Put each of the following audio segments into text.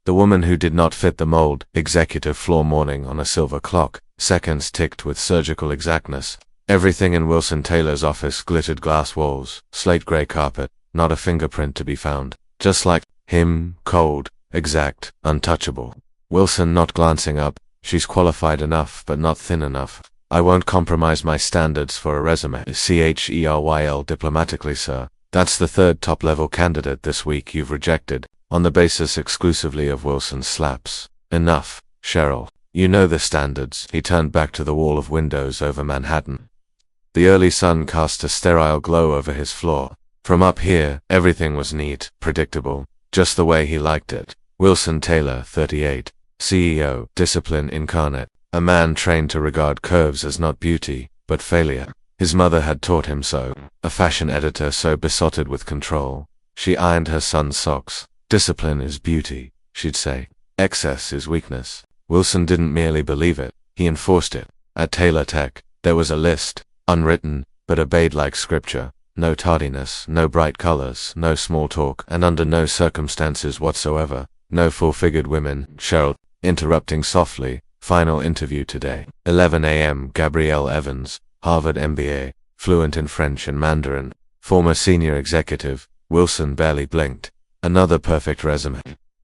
The woman who did not fit the mold, executive floor morning on a silver clock, seconds ticked with surgical exactness. Everything in Wilson Taylor's office glittered: glass walls, slate gray carpet, not a fingerprint to be found. Just like him, cold, exact, untouchable. Wilson not glancing up. She's qualified enough, but not thin enough. I won't compromise my standards for a resume. CHERYL diplomatically, sir. That's the third top-level candidate this week you've rejected, on the basis exclusively of Wilson's slaps. Enough, Cheryl. You know the standards. He turned back to the wall of windows over Manhattan. The early sun cast a sterile glow over his floor. From up here, everything was neat, predictable, just the way he liked it. Wilson Taylor, 38, CEO, discipline incarnate, a man trained to regard curves as not beauty, but failure. His mother had taught him so. A fashion editor so besotted with control. She ironed her son's socks. Discipline is beauty, she'd say. Excess is weakness. Wilson didn't merely believe it, he enforced it. At Taylor Tech, there was a list, unwritten, but obeyed like scripture. No tardiness, no bright colors, no small talk, and under no circumstances whatsoever, no full-figured women. Cheryl, interrupting softly, final interview today. 11 a.m. Gabrielle Evans, Harvard MBA, fluent in French and Mandarin, former senior executive. Wilson barely blinked. Another perfect resume.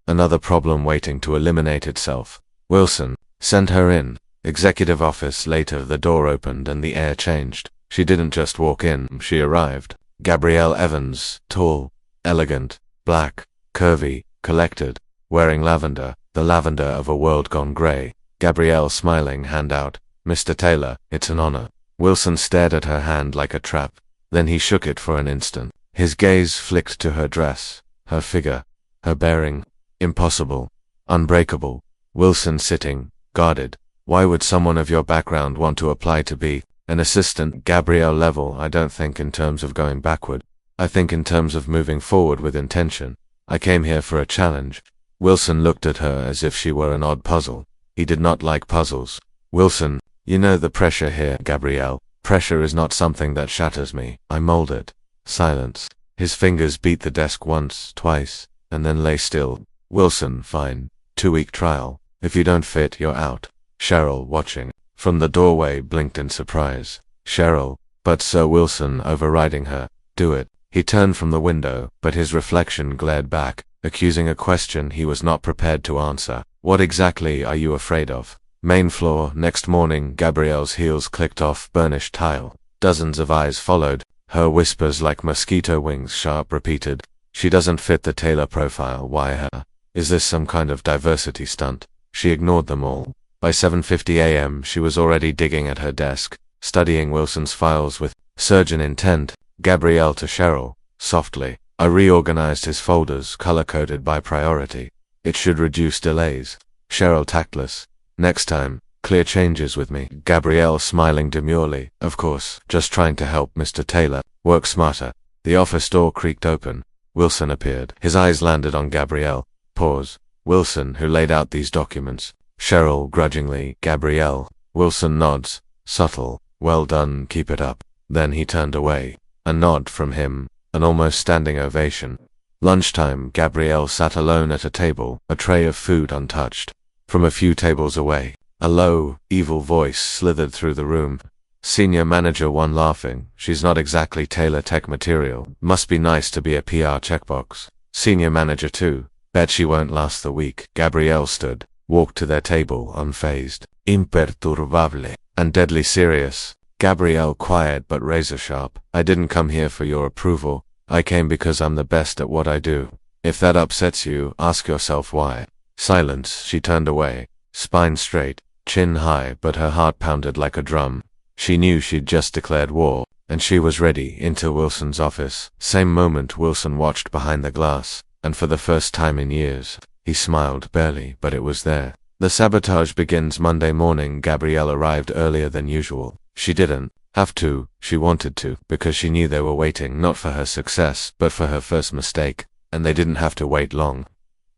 Another problem waiting to eliminate itself. Wilson, send her in. Executive office. Later the door opened and the air changed. She didn't just walk in, she arrived. Gabrielle Evans, tall, elegant, black, curvy, collected, wearing lavender, the lavender of a world gone gray. Gabrielle smiling, hand out. Mr. Taylor, it's an honor. Wilson stared at her hand like a trap. Then he shook it for an instant. His gaze flicked to her dress, her figure, her bearing. Impossible. Unbreakable. Wilson sitting, guarded. Why would someone of your background want to apply to be an assistant? Gabrielle level? I don't think in terms of going backward. I think in terms of moving forward with intention. I came here for a challenge. Wilson looked at her as if she were an odd puzzle. He did not like puzzles. Wilson, you know the pressure here, Gabrielle. Pressure is not something that shatters me. I mold it. Silence. His fingers beat the desk once, twice, and then lay still. Wilson, fine. 2-week trial. If you don't fit, you're out. Cheryl, watching from the doorway, blinked in surprise. Cheryl, but Sir Wilson, overriding her. Do it. He turned from the window, but his reflection glared back, accusing a question he was not prepared to answer. What exactly are you afraid of? Main floor. Next morning, Gabrielle's heels clicked off burnished tile. Dozens of eyes followed. Her whispers like mosquito wings, sharp, repeated. She doesn't fit the Taylor profile. Why her? Is this some kind of diversity stunt? She ignored them all. By 7:50 a.m. she was already digging at her desk, studying Wilson's files with surgeon intent. Gabrielle to Cheryl, softly. I reorganized his folders, color-coded by priority. It should reduce delays. Cheryl, tactless. Next time, clear changes with me. Gabrielle smiling demurely. Of course, just trying to help Mr. Taylor. Work smarter. The office door creaked open. Wilson appeared. His eyes landed on Gabrielle. Pause. Wilson, who laid out these documents. Cheryl, grudgingly. Gabrielle. Wilson nods. Subtle. Well done, keep it up. Then he turned away. A nod from him. An almost standing ovation. Lunchtime. Gabrielle sat alone at a table, a tray of food untouched. From a few tables away, a low, evil voice slithered through the room. Senior Manager 1 laughing. She's not exactly Taylor Tech material. Must be nice to be a PR checkbox. Senior Manager 2. Bet she won't last the week. Gabrielle stood, walked to their table, unfazed, imperturbable, and deadly serious. Gabrielle quiet but razor sharp. I didn't come here for your approval. I came because I'm the best at what I do. If that upsets you, ask yourself why. Silence. She turned away, spine straight, chin high, but her heart pounded like a drum. She knew she'd just declared war, and she was ready. Into Wilson's office. Same moment Wilson watched behind the glass, and for the first time in years, he smiled, barely, but it was there. The sabotage begins Monday morning. Gabrielle arrived earlier than usual. She didn't have to, she wanted to, because she knew they were waiting not for her success, but for her first mistake, and they didn't have to wait long.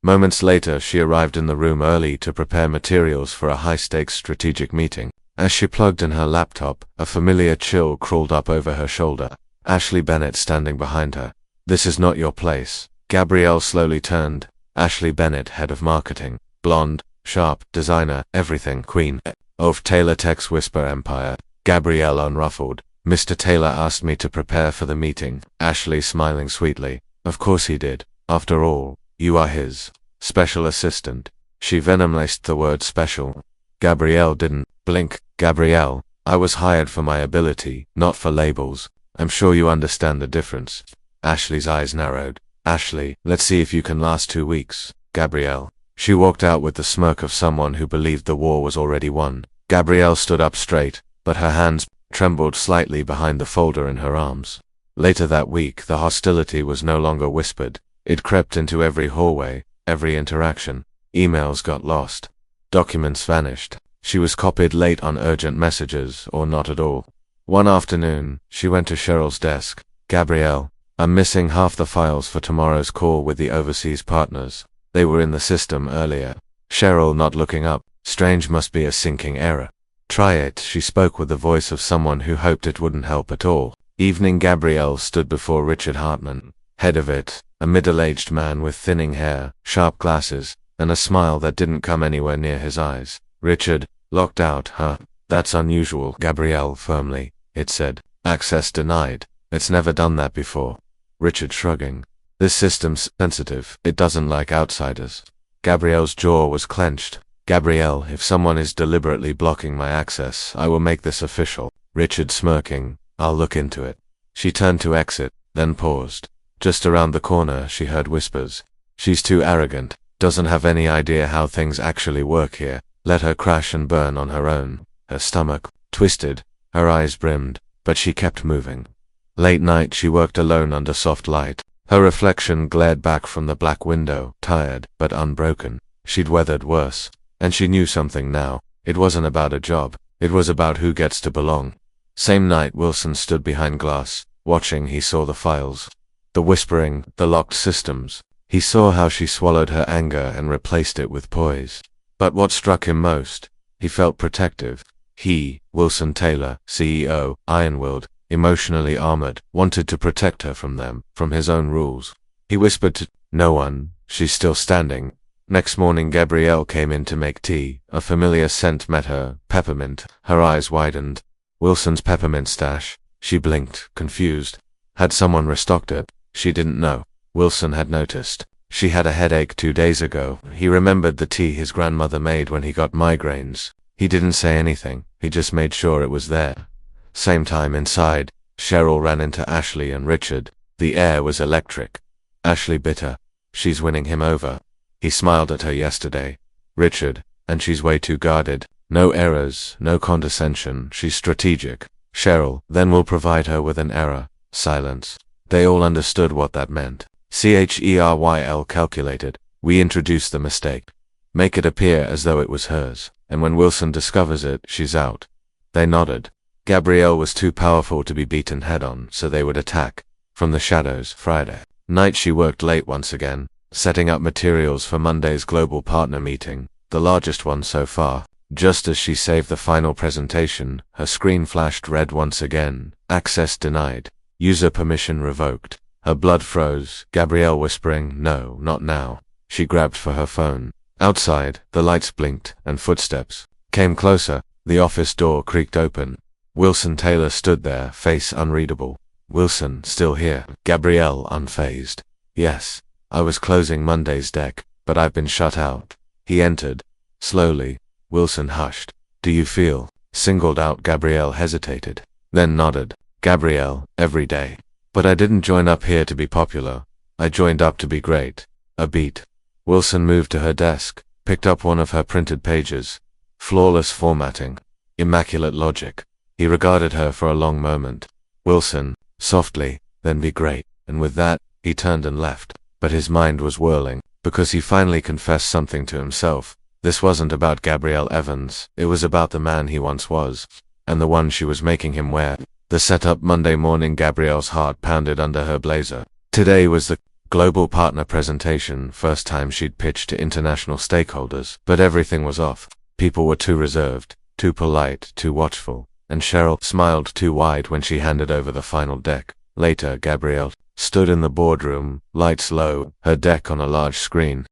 Moments later, she arrived in the room early to prepare materials for a high-stakes strategic meeting. As she plugged in her laptop, a familiar chill crawled up over her shoulder. Ashley Bennett standing behind her. This is not your place. Gabrielle slowly turned. Ashley Bennett, head of marketing. Blonde, sharp, designer, everything, queen of Taylor Tech's Whisper Empire. Gabrielle unruffled. Mr. Taylor asked me to prepare for the meeting. Ashley smiling sweetly. Of course he did. After all, you are his special assistant. She venom-laced the word special. Gabrielle didn't blink. Gabrielle, I was hired for my ability, not for labels. I'm sure you understand the difference. Ashley's eyes narrowed. Ashley, let's see if you can last 2 weeks. Gabrielle. She walked out with the smirk of someone who believed the war was already won. Gabrielle stood up straight, but her hands trembled slightly behind the folder in her arms. Later that week, the hostility was no longer whispered. It crept into every hallway, every interaction. Emails got lost. Documents vanished. She was copied late on urgent messages, or not at all. One afternoon, she went to Cheryl's desk. Gabrielle, I'm missing half the files for tomorrow's call with the overseas partners. They were in the system earlier. Cheryl not looking up. Strange, must be a syncing error. Try it, she spoke with the voice of someone who hoped it wouldn't help at all. Evening. Gabrielle stood before Richard Hartman. Head of it, a middle-aged man with thinning hair, sharp glasses, and a smile that didn't come anywhere near his eyes. Richard, locked out, huh? That's unusual. Gabrielle firmly. It said, access denied. It's never done that before. Richard shrugging. This system's sensitive. It doesn't like outsiders. Gabrielle's jaw was clenched. Gabrielle, if someone is deliberately blocking my access, I will make this official. Richard smirking. I'll look into it. She turned to exit, then paused. Just around the corner, she heard whispers. She's too arrogant. Doesn't have any idea how things actually work here. Let her crash and burn on her own. Her stomach twisted. Her eyes brimmed, but she kept moving. Late night, she worked alone under soft light. Her reflection glared back from the black window, tired, but unbroken. She'd weathered worse. And she knew something now. It wasn't about a job. It was about who gets to belong. Same night, Wilson stood behind glass. Watching, he saw the files. The whispering, the locked systems. He saw how she swallowed her anger and replaced it with poise. But what struck him most? He felt protective. He, Wilson Taylor, CEO, Ironworld, emotionally armored, wanted to protect her from them, from his own rules. He whispered to no one, she's still standing. Next morning, Gabrielle came in to make tea. A familiar scent met her, peppermint. Her eyes widened. Wilson's peppermint stash. She blinked, confused. Had someone restocked it? She didn't know. Wilson had noticed. She had a headache 2 days ago. He remembered the tea his grandmother made when he got migraines. He didn't say anything. He just made sure it was there. Same time inside, Cheryl ran into Ashley and Richard. The air was electric. Ashley bitter. She's winning him over. He smiled at her yesterday. Richard, and she's way too guarded. No errors, no condescension, she's strategic. Cheryl, then we'll provide her with an error. Silence. They all understood what that meant. CHERYL calculated. We introduce the mistake. Make it appear as though it was hers. And when Wilson discovers it, she's out. They nodded. Gabrielle was too powerful to be beaten head-on, so they would attack. From the shadows. Friday night, she worked late once again, setting up materials for Monday's global partner meeting, the largest one so far. Just as she saved the final presentation, her screen flashed red once again. Access denied. User permission revoked. Her blood froze, Gabrielle whispering, no, not now. She grabbed for her phone. Outside, the lights blinked, and footsteps came closer. The office door creaked open. Wilson Taylor stood there, face unreadable. Wilson, still here. Gabrielle, unfazed. Yes. I was closing Monday's deck, but I've been shut out. He entered. Slowly. Wilson hushed. Do you feel? Singled out. Gabrielle hesitated, then nodded. Gabrielle, every day. But I didn't join up here to be popular. I joined up to be great. A beat. Wilson moved to her desk, picked up one of her printed pages. Flawless formatting. Immaculate logic. He regarded her for a long moment. Wilson, softly, then be great. And with that, he turned and left. But his mind was whirling, because he finally confessed something to himself. This wasn't about Gabrielle Evans, it was about the man he once was, and the one she was making him wear. The setup. Monday morning, Gabrielle's heart pounded under her blazer. Today was the global partner presentation, first time she'd pitched to international stakeholders, but everything was off. People were too reserved, too polite, too watchful, and Cheryl smiled too wide when she handed over the final deck. Later, Gabrielle stood in the boardroom, lights low, her deck on a large screen.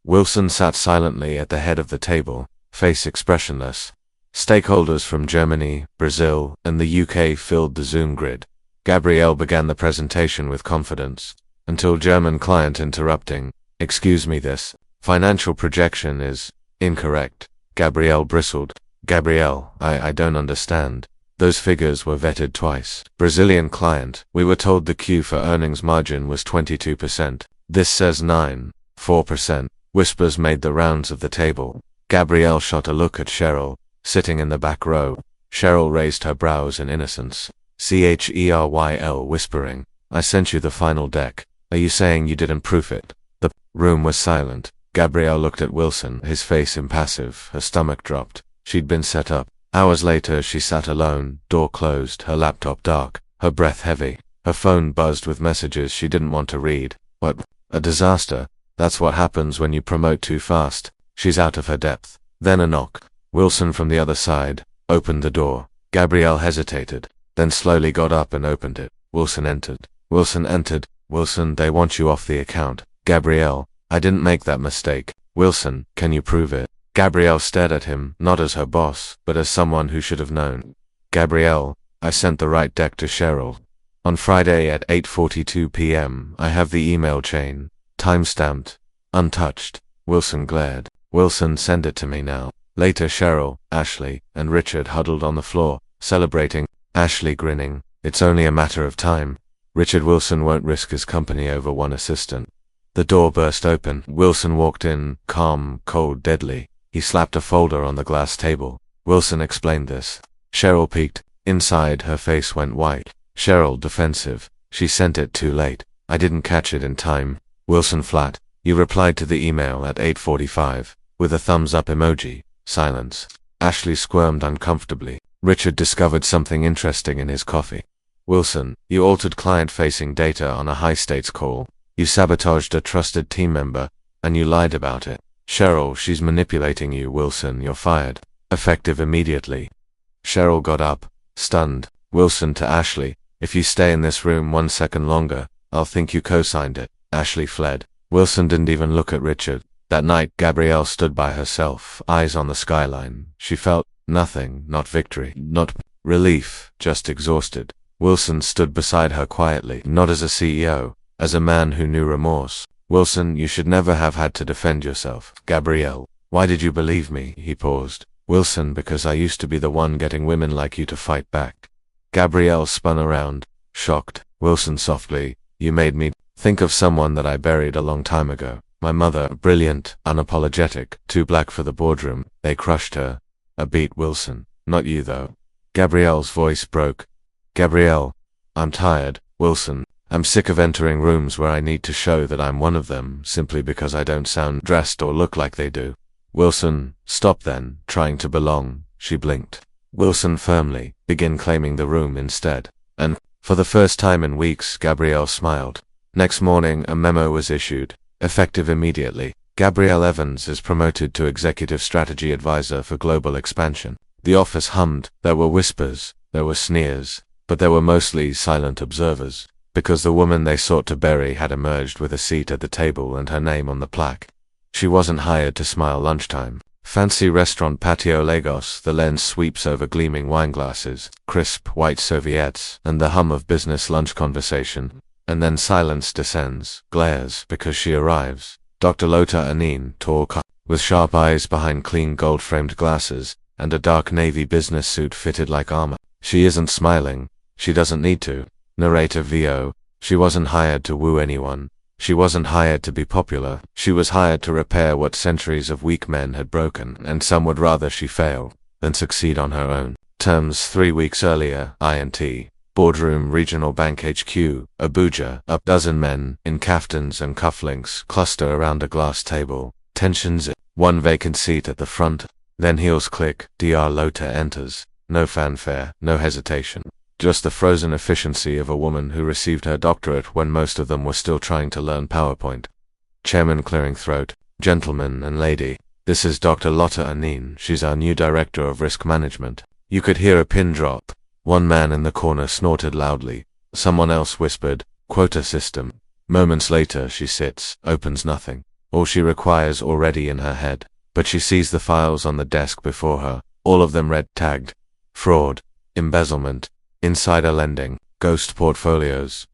Wilson sat silently at the head of the table, face expressionless. Stakeholders from Germany, Brazil, and the UK filled the Zoom grid. Gabrielle began the presentation with confidence, until German client interrupting. "Excuse me, this financial projection is incorrect." Gabrielle bristled. "Gabrielle, I don't understand. Those figures were vetted twice." Brazilian client, "We were told the Q for earnings margin was 22%. This says 9.4%. Whispers made the rounds of the table. Gabrielle shot a look at Cheryl, sitting in the back row. Cheryl raised her brows in innocence. CHERYL whispering, "I sent you the final deck. Are you saying you didn't proof it?" The room was silent. Gabrielle looked at Wilson, his face impassive, her stomach dropped. She'd been set up. Hours later she sat alone, door closed, her laptop dark, her breath heavy. Her phone buzzed with messages she didn't want to read. What a disaster. That's what happens when you promote too fast. She's out of her depth. Then a knock. Wilson from the other side opened the door. Gabrielle hesitated, then slowly got up and opened it. Wilson entered. "Wilson, they want you off the account." "Gabrielle, I didn't make that mistake." "Wilson, can you prove it?" Gabrielle stared at him, not as her boss, but as someone who should have known. "Gabrielle, I sent the right deck to Cheryl. On Friday at 8:42 p.m. I have the email chain. Time-stamped. Untouched." Wilson glared. "Wilson, send it to me now." Later Cheryl, Ashley, and Richard huddled on the floor, celebrating. Ashley grinning. "It's only a matter of time. Richard Wilson won't risk his company over one assistant." The door burst open. Wilson walked in, calm, cold, deadly. He slapped a folder on the glass table. Wilson explained this. Cheryl peeked. Inside, her face went white. Cheryl, defensive. "She sent it too late. I didn't catch it in time." Wilson flat. "You replied to the email at 8:45, with a thumbs up emoji." Silence. Ashley squirmed uncomfortably. Richard discovered something interesting in his coffee. "Wilson, you altered client-facing data on a high-stakes call. You sabotaged a trusted team member, and you lied about it." "Cheryl, she's manipulating you, Wilson. You're fired. Effective immediately." Cheryl got up, stunned. Wilson to Ashley, "If you stay in this room 1 second longer, I'll think you co-signed it." Ashley fled. Wilson didn't even look at Richard. That night, Gabrielle stood by herself, eyes on the skyline. She felt nothing, not victory, not relief, just exhausted. Wilson stood beside her quietly, not as a CEO, as a man who knew remorse. "Wilson, you should never have had to defend yourself." "Gabrielle, why did you believe me?" He paused. "Wilson, because I used to be the one getting women like you to fight back." Gabrielle spun around, shocked. "Wilson, softly, you made me think of someone that I buried a long time ago. My mother, brilliant, unapologetic, too black for the boardroom. They crushed her. A beat, Wilson. Not you, though." Gabrielle's voice broke. "Gabrielle, I'm tired, Wilson. I'm sick of entering rooms where I need to show that I'm one of them, simply because I don't sound dressed or look like they do." "Wilson, stop then, trying to belong." She blinked. Wilson firmly, "Begin claiming the room instead." And, for the first time in weeks, Gabrielle smiled. Next morning, a memo was issued. Effective immediately. Gabrielle Evans is promoted to Executive Strategy Advisor for Global Expansion. The office hummed. There were whispers, there were sneers, but there were mostly silent observers, because the woman they sought to bury had emerged with a seat at the table and her name on the plaque. She wasn't hired to smile lunchtime. Fancy restaurant patio Lagos, the lens sweeps over gleaming wineglasses, crisp white serviettes, and the hum of business lunch conversation. And then silence descends, glares, because she arrives. Dr. Lota Anin, tall, with sharp eyes behind clean gold-framed glasses, and a dark navy business suit fitted like armor. She isn't smiling. She doesn't need to. Narrator VO. She wasn't hired to woo anyone. She wasn't hired to be popular. She was hired to repair what centuries of weak men had broken, and some would rather she fail than succeed on her own terms. 3 weeks earlier, INT. Boardroom, Regional Bank HQ, Abuja. A dozen men, in kaftans and cufflinks, cluster around a glass table. Tensions. One vacant seat at the front. Then heels click. Dr. Lota enters. No fanfare, no hesitation. Just the frozen efficiency of a woman who received her doctorate when most of them were still trying to learn PowerPoint. Chairman clearing throat. "Gentlemen and lady, this is Dr. Lota Anin. She's our new Director of Risk Management." You could hear a pin drop. One man in the corner snorted loudly. Someone else whispered, "Quota system." Moments later she sits, opens nothing. all she requires already in her head. But she sees the files on the desk before her, all of them red tagged. Fraud, embezzlement, insider lending, ghost portfolios.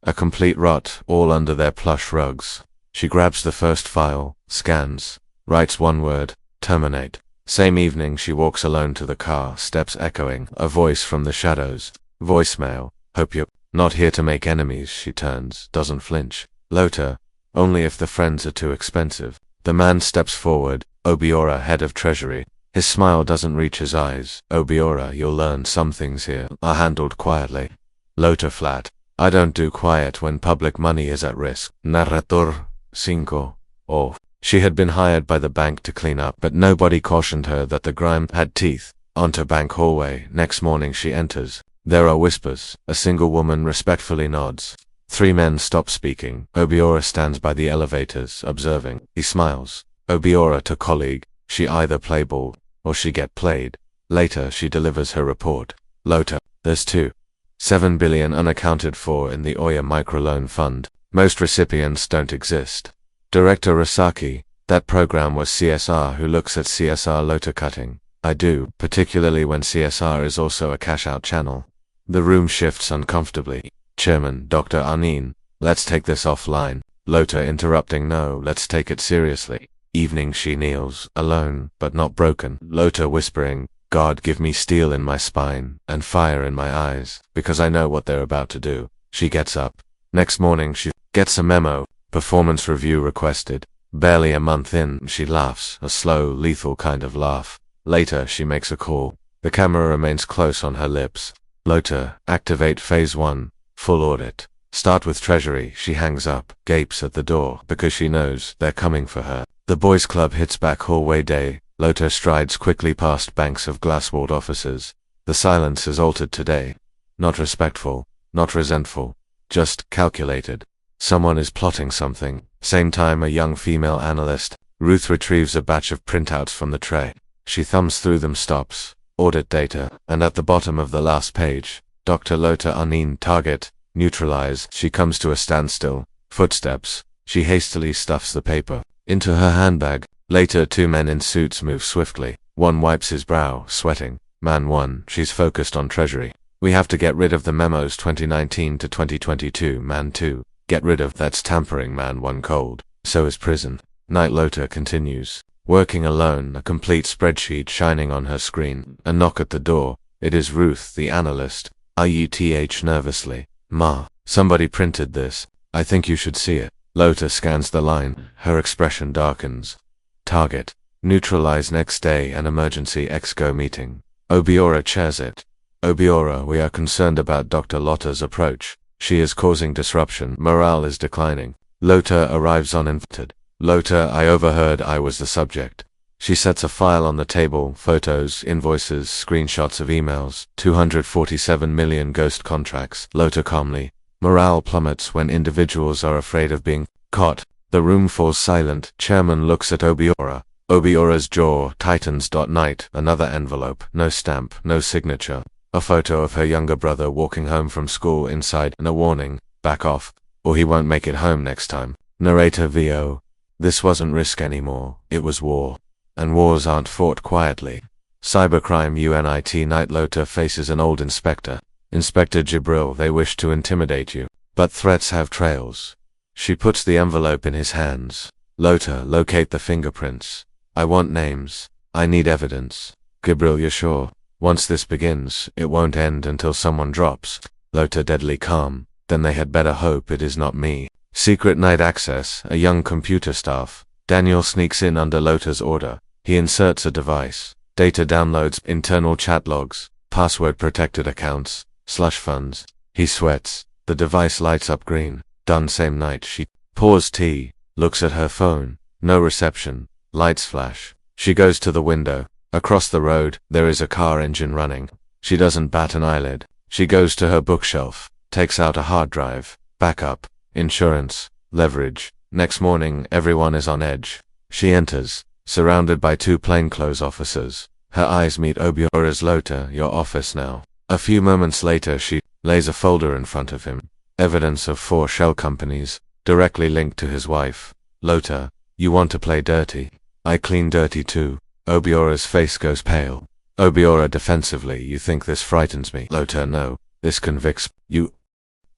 A complete rot, all under their plush rugs. She grabs the first file, scans, writes one word, terminate. Same evening she walks alone to the car, steps echoing, a voice from the shadows. Voicemail, hope you're not here to make enemies. She turns, doesn't flinch. Lota, only if the friends are too expensive. The man steps forward, Obiora, head of treasury. His smile doesn't reach his eyes. Obiora, you'll learn some things here are handled quietly. Lota flat. I don't do quiet when public money is at risk. Narrator 5. Oh. She had been hired by the bank to clean up, but nobody cautioned her that the grime had teeth. Onto bank hallway. Next morning she enters. There are whispers. A single woman respectfully nods. 3 men stop speaking. Obiora stands by the elevators, observing. He smiles. Obiora to colleague. She either play ball, or she get played. Later she delivers her report. Lota, there's 2.7 billion unaccounted for in the Oya microloan fund. Most recipients don't exist. Director Rasaki, that program was CSR. Who looks at CSR? Lota cutting. I do, particularly when CSR is also a cash-out channel. The room shifts uncomfortably. Chairman, Dr. Arnin, let's take this offline. Lota interrupting. No, let's take it seriously. Evening she kneels, alone, but not broken. Lota whispering, God give me steel in my spine, and fire in my eyes, because I know what they're about to do. She gets up. Next morning she gets a memo. Performance review requested. Barely a month in, she laughs, a slow, lethal kind of laugh. Later, she makes a call. The camera remains close on her lips. Lota, activate phase 1, full audit. Start with treasury. She hangs up, gapes at the door, because she knows they're coming for her. The boys' club hits back hallway day. Lota strides quickly past banks of glass-walled offices. The silence is altered today. Not respectful, not resentful, just calculated. Someone is plotting something. Same time a young female analyst, Ruth, retrieves a batch of printouts from the tray. She thumbs through them, stops, audit data, and at the bottom of the last page, Dr. Lota Arnin, target, neutralize. She comes to a standstill. Footsteps. She hastily stuffs the paper into her handbag. Later 2 men in suits move swiftly. One wipes his brow, sweating. Man 1, she's focused on treasury. We have to get rid of the memos 2019 to 2022. Man 2. Get rid of that's tampering. Man 1 cold. So is prison. Night. Lota continues. Working alone, a complete spreadsheet shining on her screen. A knock at the door. It is Ruth, the analyst. IUTH nervously. Ma, somebody printed this. I think you should see it. Lota scans the line. Her expression darkens. Target. Neutralize. Next day, an emergency exco meeting. Obiora chairs it. Obiora, we are concerned about Dr. Lota's approach. She is causing disruption. Morale is declining. Lota arrives uninvited. Lota, I overheard I was the subject. She sets a file on the table, photos, invoices, screenshots of emails, 247 million ghost contracts. Lota calmly. Morale plummets when individuals are afraid of being caught. The room falls silent. Chairman looks at Obiora. Obiora's jaw tightens. Night. Another envelope. No stamp, no signature. A photo of her younger brother walking home from school inside, and a warning, back off, or he won't make it home next time. Narrator VO. This wasn't risk anymore, it was war. And wars aren't fought quietly. Cybercrime UNIT. Night. Lota faces an old inspector. Inspector Jibril, they wish to intimidate you. But threats have trails. She puts the envelope in his hands. Lota, locate the fingerprints. I want names. I need evidence. Jibril, you're sure? Once this begins, it won't end until someone drops. Lota deadly calm. Then they had better hope it is not me. Secret night access, a young computer staff. Daniel sneaks in under Lota's order. He inserts a device. Data downloads, internal chat logs, password protected accounts, slush funds. He sweats. The device lights up green. Done same night. She pours tea, looks at her phone. No reception. Lights flash. She goes to the window. Across the road, there is a car engine running. She doesn't bat an eyelid. She goes to her bookshelf, takes out a hard drive, backup, insurance, leverage. Next morning, everyone is on edge. She enters, surrounded by 2 plainclothes officers. Her eyes meet Obiora's. Lota, your office now. A few moments later, she lays a folder in front of him. Evidence of 4 shell companies, directly linked to his wife. Lota, You want to play dirty? I clean dirty too. Obiora's face goes pale. Obiora defensively, you think this frightens me? Lota, no. This convicts you.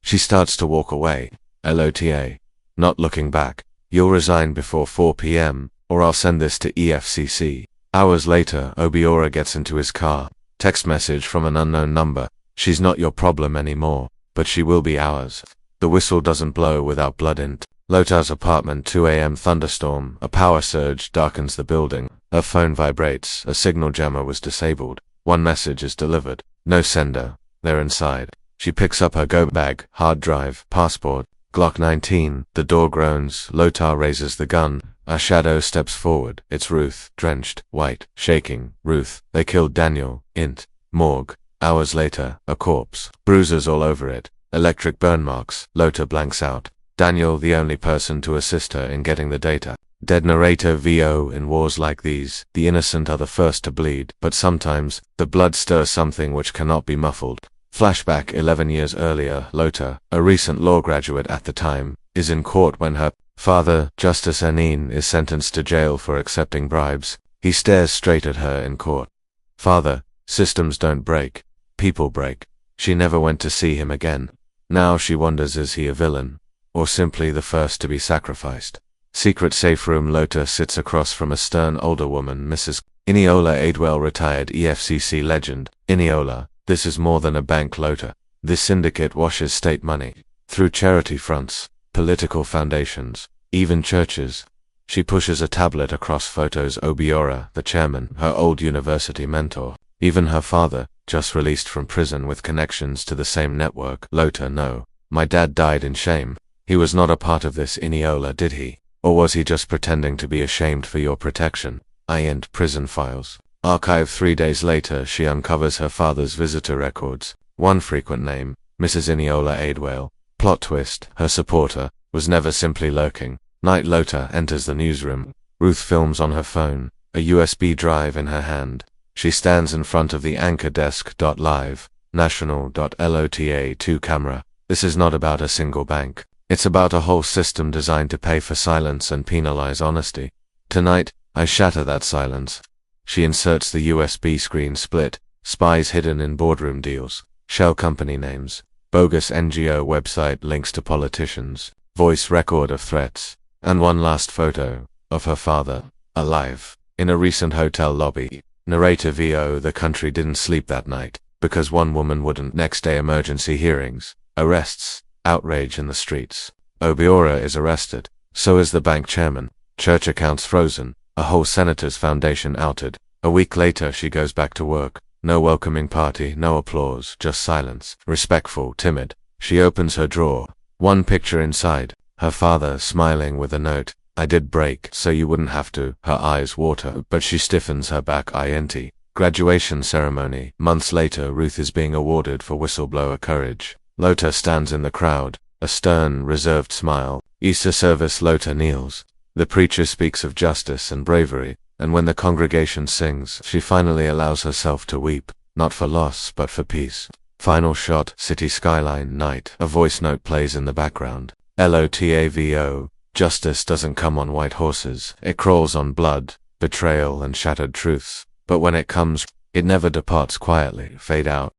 She starts to walk away. Lota. Not looking back. You'll resign before 4 p.m., or I'll send this to EFCC. Hours later, Obiora gets into his car. Text message from an unknown number. She's not your problem anymore, but she will be ours. The whistle doesn't blow without blood in it. Lota's apartment, 2 a.m. thunderstorm. A power surge darkens the building. Her phone vibrates. A signal jammer was disabled. One message is delivered. No sender. They're inside. She picks up her go bag, hard drive, passport, Glock 19. The door groans. Lota raises the gun. A shadow steps forward. It's Ruth, drenched, white, shaking. Ruth. They killed Daniel. Int. Morgue. Hours later, a corpse. Bruises all over it. Electric burn marks. Lota blanks out. Daniel, the only person to assist her in getting the data. Dead narrator VO. In wars like these, the innocent are the first to bleed, but sometimes, the blood stirs something which cannot be muffled. Flashback 11 years earlier, Lota, a recent law graduate at the time, is in court when her father, Justice Anin, is sentenced to jail for accepting bribes. He stares straight at her in court. Father, systems don't break. People break. She never went to see him again. Now she wonders, is he a villain? Or simply the first to be sacrificed? Secret safe room. Lota sits across from a stern older woman, Mrs. Iniola Adewale, retired EFCC legend. Iniola, this is more than a bank, Lota. This syndicate washes state money. Through charity fronts, political foundations, even churches. She pushes a tablet across photos. Obiora, the chairman, her old university mentor. Even her father, just released from prison with connections to the same network. Lota, no. My dad died in shame. He was not a part of this, Iniola, did he? Or was he just pretending to be ashamed for your protection? I end prison files. Archive. 3 days later, she uncovers her father's visitor records. One frequent name, Mrs. Iniola Adewale. Plot twist, her supporter, was never simply lurking. Night. Lota enters the newsroom. Ruth films on her phone, a USB drive in her hand. She stands in front of the anchor desk. Live, national.lota2 camera. This is not about a single bank. It's about a whole system designed to pay for silence and penalize honesty. Tonight, I shatter that silence. She inserts the USB screen split, spies hidden in boardroom deals, shell company names, bogus NGO website links to politicians, voice record of threats, and one last photo of her father, alive, in a recent hotel lobby. Narrator VO. The country didn't sleep that night, because one woman wouldn't. Next day, emergency hearings, arrests, outrage in the streets. Obiora is arrested. So is the bank chairman. Church accounts frozen. A whole senator's foundation outed. A week later, she goes back to work. No welcoming party, no applause, just silence. Respectful, timid. She opens her drawer. One picture inside. Her father smiling with a note. I did break, so you wouldn't have to. Her eyes water, but she stiffens her back. INT. Graduation ceremony. Months later, Ruth is being awarded for whistleblower courage. Lota stands in the crowd, a stern, reserved smile. Easter service. Lota kneels. The preacher speaks of justice and bravery, and when the congregation sings, she finally allows herself to weep, not for loss, but for peace. Final shot, city skyline, night. A voice note plays in the background. LOTAVO. Justice doesn't come on white horses. It crawls on blood, betrayal, and shattered truths. But when it comes, it never departs quietly. Fade out.